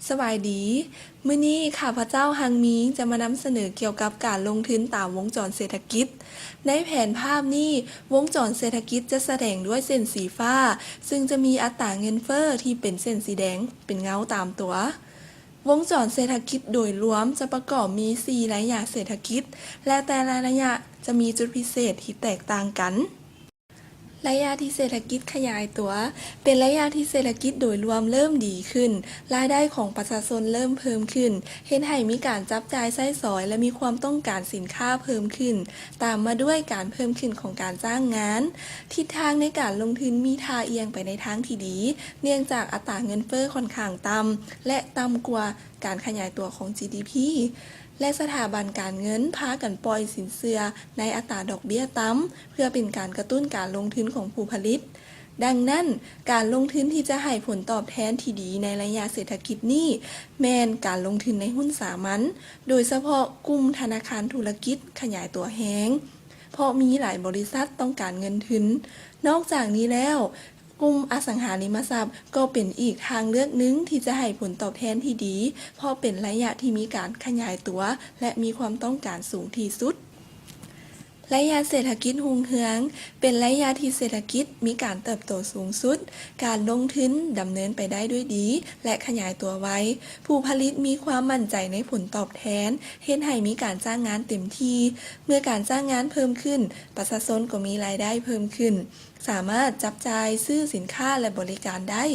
สวัสดีมื้อนี้ข้าพเจ้าฮังมิงจะมานำเสนอเกี่ยวกับการลงทุนตามวงจรเศรษฐกิจในแผนภาพนี้วงจรเศรษฐกิจจะแสดงด้วยเส้นสีฟ้าซึ่งจะมีอัตราเงินเฟ้อที่เป็นเส้นสีแดงเป็นเงาตามตัววงจรเศรษฐกิจโดยรวมจะประกอบมี4ระยะเศรษฐกิจและแต่ละระยะจะมีจุดพิเศษที่แตกต่างกันระยะที่เศรษฐกิจขยายตัวเป็นระยะที่เศรษฐกิจโดยรวมเริ่มดีขึ้นรายได้ของประชาชนเริ่มเพิ่มขึ้นเห็นให้มีการจับจ่ายใช้สอยและมีความต้องการสินค้าเพิ่มขึ้นตามมาด้วยการเพิ่มขึ้นของการจ้างงานทิศทางในการลงทุนมีท่าเอียงไปในทางที่ดีเนื่องจากอัตราเงินเฟ้อค่อนข้างต่ำและต่ำกว่าการขยายตัวของ GDPและสถาบันการเงินพากันปล่อยสินเชื่อในอัตราดอกเบี้ยต่ำเพื่อเป็นการกระตุ้นการลงทุนของผู้ผลิตดังนั้นการลงทุนที่จะให้ผลตอบแทนที่ดีในระยะเศรษฐกิจนี้แม่นการลงทุนในหุ้นสามัญโดยเฉพาะกลุ่มธนาคารธุรกิจขยายตัวแฮงเพราะมีหลายบริษัทต้องการเงินทุนนอกจากนี้แล้วกลุ่มอสังหาริมทรัพย์ก็เป็นอีกทางเลือกหนึ่งที่จะให้ผลตอบแทนที่ดีเพราะเป็นระยะที่มีการขยายตัวและมีความต้องการสูงที่สุดระยะเศรษฐกิจรุ่งเรืองเป็นระยะที่เศรษฐกิจมีการเติบโตสูงสุดการลงทุนดำเนินไปได้ด้วยดีและขยายตัวไว้ผู้ผลิตมีความมั่นใจในผลตอบแทนเฮ็ดให้มีการจ้างงานเต็มที่เมื่อการจ้างงานเพิ่มขึ้นประชาชนก็มีรายได้เพิ่มขึ้นสามารถจับจ่ายซื้อสินค้าและบริการได้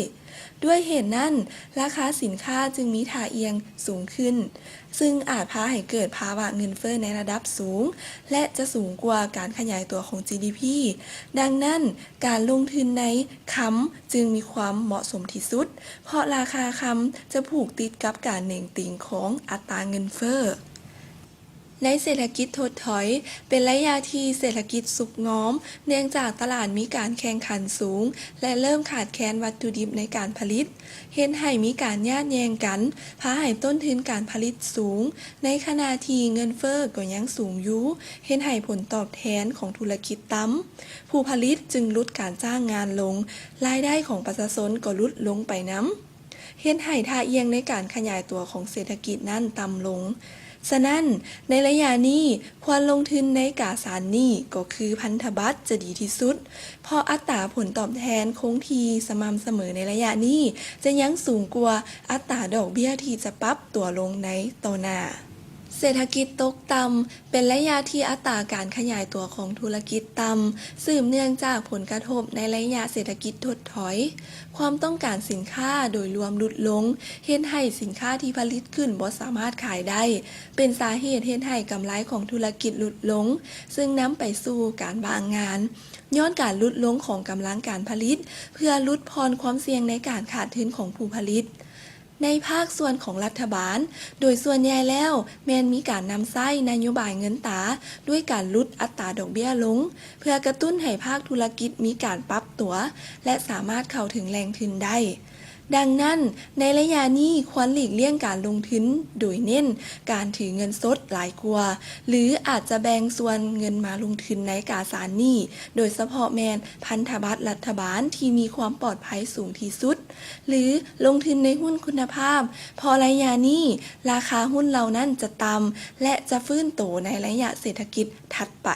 ด้วยเหตุนั้นราคาสินค้าจึงมีท่าเอียงสูงขึ้นซึ่งอาจพาให้เกิดภาวะเงินเฟ้อในระดับสูงและจะสูงกว่าการขยายตัวของ GDP ดังนั้นการลงทุนในค้ำจึงมีความเหมาะสมที่สุดเพราะราคาค้ำจะผูกติดกับการเหน่งติ่งของอัตราเงินเฟ้อในเศรษฐกิจถดถอยเป็นระยะที่เศรษฐกิจสุกงอมเนื่องจากตลาดมีการแข่งขันสูงและเริ่มขาดแคลนวัตถุดิบในการผลิตเห็นให้มีการญาติแย่งกันพาให้ต้นทุนการผลิตสูงในขณะที่เงินเฟ้อก็ยังสูงอยู่เห็นให้ผลตอบแทนของธุรกิจต่ำผู้ผลิตจึงลดการจ้างงานลงรายได้ของประชาชนก็ลดลงไปนำเห็นให้ท่าเอียงในการขยายตัวของเศรษฐกิจนั้นต่ำลงฉะนั้นในระยะนี้ควรลงทุนในตราสารหนี้ก็คือพันธบัตรจะดีที่สุดเพราะอัตราผลตอบแทนคงที่สม่ำเสมอในระยะนี้จะยังสูงกว่าอัตราดอกเบี้ยที่จะปรับตัวลงในต่อหน้าเศรษฐกิจตกต่ำเป็นระยะที่อัตราการขยายตัวของธุรกิจต่ำสืบเนื่องจากผลกระทบในระยะเศรษฐกิจถดถอยความต้องการสินค้าโดยรวมลดลงเฮ็ดให้สินค้าที่ผลิตขึ้นบ่สามารถขายได้เป็นสาเหตุเฮ็ดให้กำไรของธุรกิจลดลงซึ่งนำไปสู่การว่างงานย้อนการลดลงของกำลังการผลิตเพื่อลดพรความเสี่ยงในการขาดทุนของผู้ผลิตในภาคส่วนของรัฐบาลโดยส่วนใหญ่แล้วแม้นมีการนำใช้นโยบายเงินตราด้วยการลดอัตราดอกเบี้ยลงเพื่อกระตุ้นให้ภาคธุรกิจมีการปรับตัวและสามารถเข้าถึงแหล่งทุนได้ดังนั้นในระยะนี้ควรหลีกเลี่ยงการลงทุนโดยเน้นการถือเงินสดหลายกว่าหรืออาจจะแบ่งส่วนเงินมาลงทุนในตราสารหนี้โดยเฉพาะแม่นพันธบัตรรัฐบาลที่มีความปลอดภัยสูงที่สุดหรือลงทุนในหุ้นคุณภาพพอระยะนี้ราคาหุ้นเหล่านั้นจะต่ำและจะฟื้นโตในระยะเศรษฐกิจถัดไป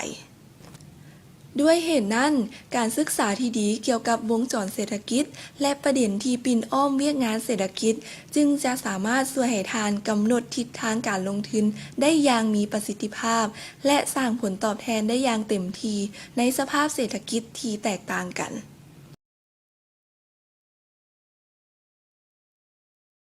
ด้วยเหตุนั้นการศึกษาที่ดีเกี่ยวกับวงจรเศรษฐกิจและประเด็นที่ปิ่นอ้อมเวียกงานเศรษฐกิจจึงจะสามารถช่วยให้ทานกำหนดทิศทางการลงทุนได้อย่างมีประสิทธิภาพและสร้างผลตอบแทนได้อย่างเต็มที่ในสภาพเศรษฐกิจที่แตกต่างกัน